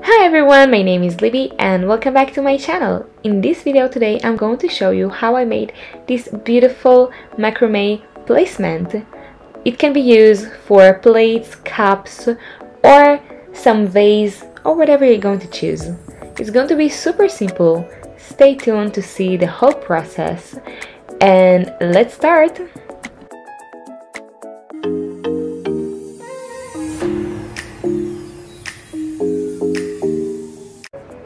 Hi everyone, my name is Libby and welcome back to my channel. In this video today I'm going to show you how I made this beautiful macrame placemat. It can be used for plates, cups, or some vase or whatever you're going to choose. It's going to be super simple. Stay tuned to see the whole process and let's start!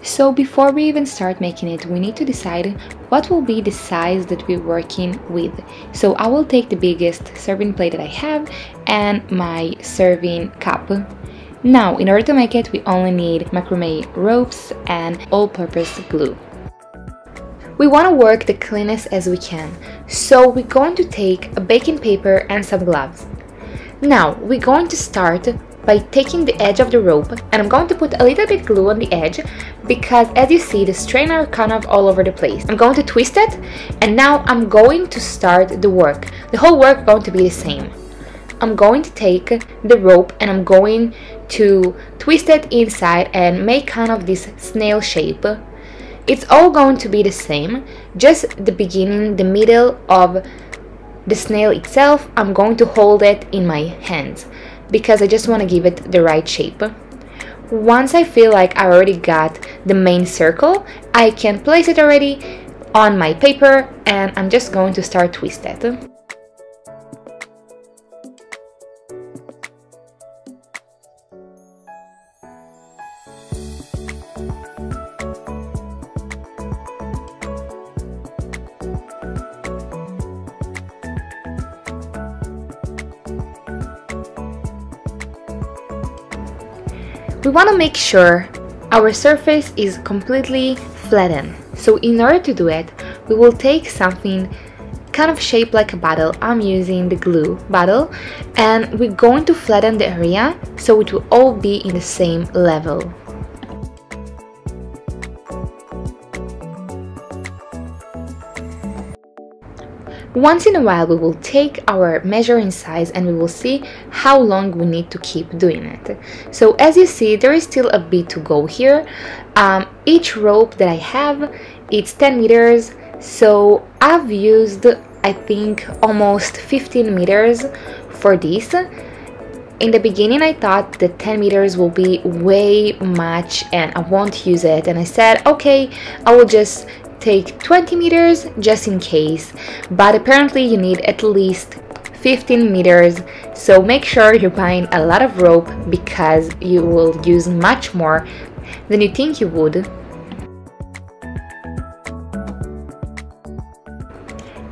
So before we even start making it, we need to decide what will be the size that we're working with. So I will take the biggest serving plate that I have and my serving cup. Now, in order to make it, we only need macrame ropes and all-purpose glue. We want to work the cleanest as we can, so we're going to take a baking paper and some gloves. Now, we're going to start by taking the edge of the rope, and I'm going to put a little bit glue on the edge because as you see the strands are kind of all over the place. I'm going to twist it and now I'm going to start the work. The whole work is going to be the same. I'm going to take the rope and I'm going to twist it inside and make kind of this snail shape. It's all going to be the same, just the beginning, the middle of the snail itself, I'm going to hold it in my hands because I just want to give it the right shape. Once I feel like I already got the main circle, I can place it already on my paper and I'm just going to start twist it. We want to make sure our surface is completely flattened. So in order to do it, we will take something kind of shaped like a bottle. I'm using the glue bottle and we're going to flatten the area so it will all be in the same level. Once in a while we will take our measuring size and we will see how long we need to keep doing it. So as you see, there is still a bit to go here. Each rope that I have, it's 10 meters, so I've used I think almost 15 meters for this. In the beginning I thought that 10 meters will be way much and I won't use it, and I said okay, I will just take 20 meters just in case, but apparently you need at least 15 meters, so make sure you're buying a lot of rope because you will use much more than you think you would.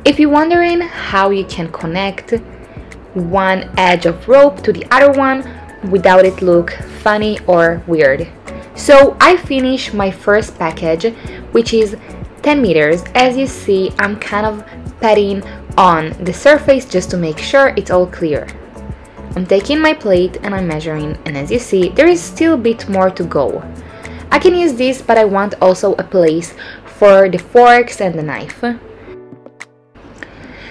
If you're wondering how you can connect one edge of rope to the other one without it look funny or weird, so I finished my first package, which is 10 meters. As you see, I'm kind of patting on the surface just to make sure it's all clear. I'm taking my plate and I'm measuring, and as you see, there is still a bit more to go. I can use this, but I want also a place for the forks and the knife.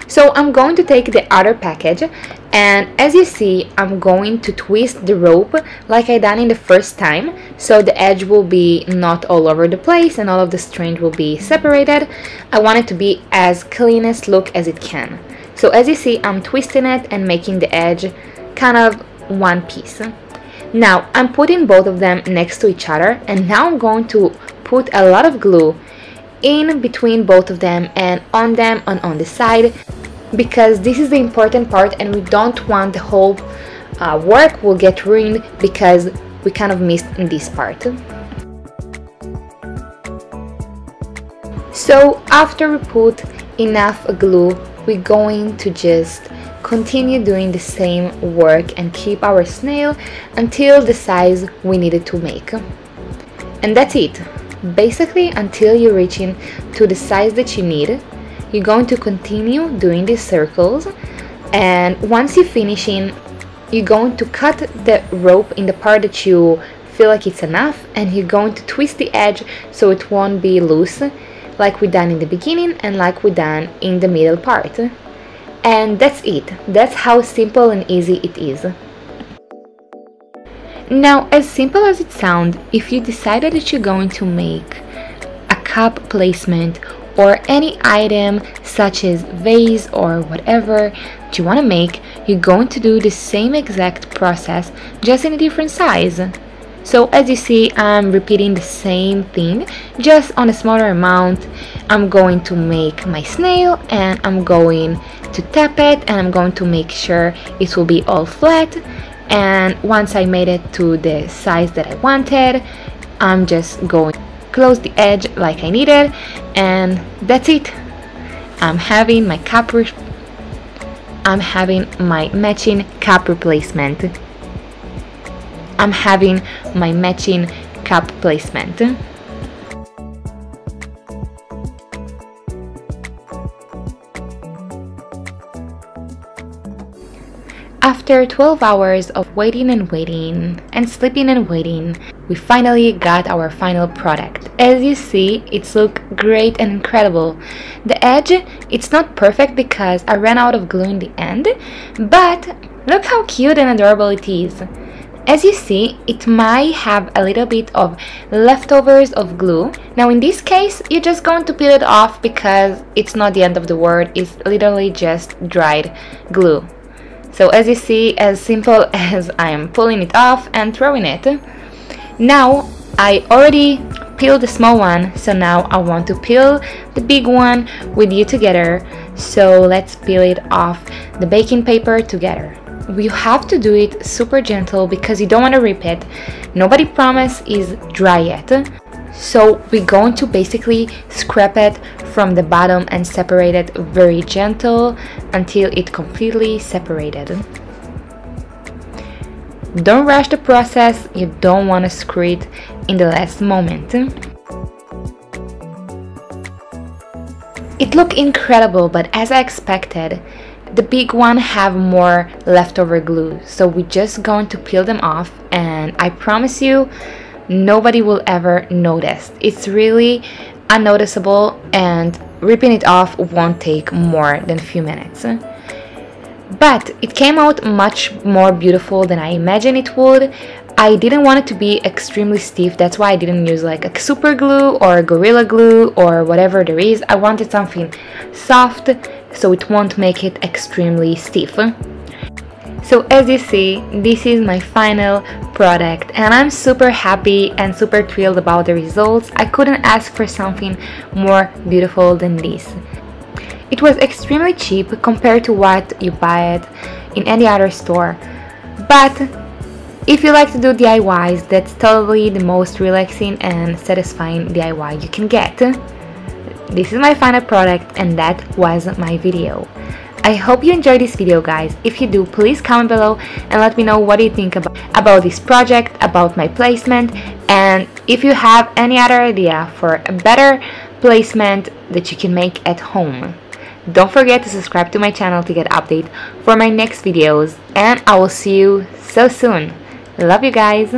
So I'm going to take the other package, and as you see, I'm going to twist the rope like I done in the first time, so the edge will be not all over the place and all of the strands will be separated. I want it to be as cleanest look as it can. So as you see, I'm twisting it and making the edge kind of one piece. Now I'm putting both of them next to each other, and now I'm going to put a lot of glue in between both of them and on them and on the side, because this is the important part and we don't want the whole work will get ruined because we kind of missed in this part. So after we put enough glue, we're going to just continue doing the same work and keep our snail until the size we needed to make. And that's it. Basically, until you're reaching to the size that you need, you're going to continue doing these circles, and once you're finishing, you're going to cut the rope in the part that you feel like it's enough, and you're going to twist the edge so it won't be loose like we done in the beginning and like we done in the middle part. And that's it. That's how simple and easy it is. Now, as simple as it sounds, if you decided that you're going to make a cup placement or any item such as vase or whatever that you want to make, you're going to do the same exact process, just in a different size. So as you see, I'm repeating the same thing, just on a smaller amount. I'm going to make my snail and I'm going to tap it, and I'm going to make sure it will be all flat. And once I made it to the size that I wanted, I'm just going to close the edge like I needed, and that's it. I'm having my matching cup replacement. I'm having my matching cup placement. After 12 hours of waiting and waiting and sleeping and waiting, we finally got our final product. As you see, it's look great and incredible. The edge, it's not perfect because I ran out of glue in the end, but look how cute and adorable it is. As you see, it might have a little bit of leftovers of glue. Now in this case, you're just going to peel it off because it's not the end of the world, it's literally just dried glue. So as you see, as simple as I am pulling it off and throwing it. Now, I already peeled the small one, so now I want to peel the big one with you together. So let's peel it off the baking paper together. You have to do it super gentle because you don't want to rip it. Nobody promise is dry yet. So we're going to basically scrape it from the bottom and separate it very gentle until it completely separated. Don't rush the process, you don't want to screw it in the last moment. It looked incredible, but as I expected, the big one have more leftover glue, so we're just going to peel them off, and I promise you nobody will ever notice. It's really unnoticeable and ripping it off won't take more than a few minutes. But it came out much more beautiful than I imagined it would. I didn't want it to be extremely stiff, that's why I didn't use like a super glue or Gorilla Glue or whatever there is. I wanted something soft so it won't make it extremely stiff. So as you see, this is my final product and I'm super happy and super thrilled about the results. I couldn't ask for something more beautiful than this. It was extremely cheap compared to what you buy it in any other store. But if you like to do DIYs, that's totally the most relaxing and satisfying DIY you can get. This is my final product and that was my video. I hope you enjoyed this video, guys. If you do, please comment below and let me know what you think about this project, about my placement, and if you have any other idea for a better placement that you can make at home. Don't forget to subscribe to my channel to get updates for my next videos, and I will see you so soon. Love you guys!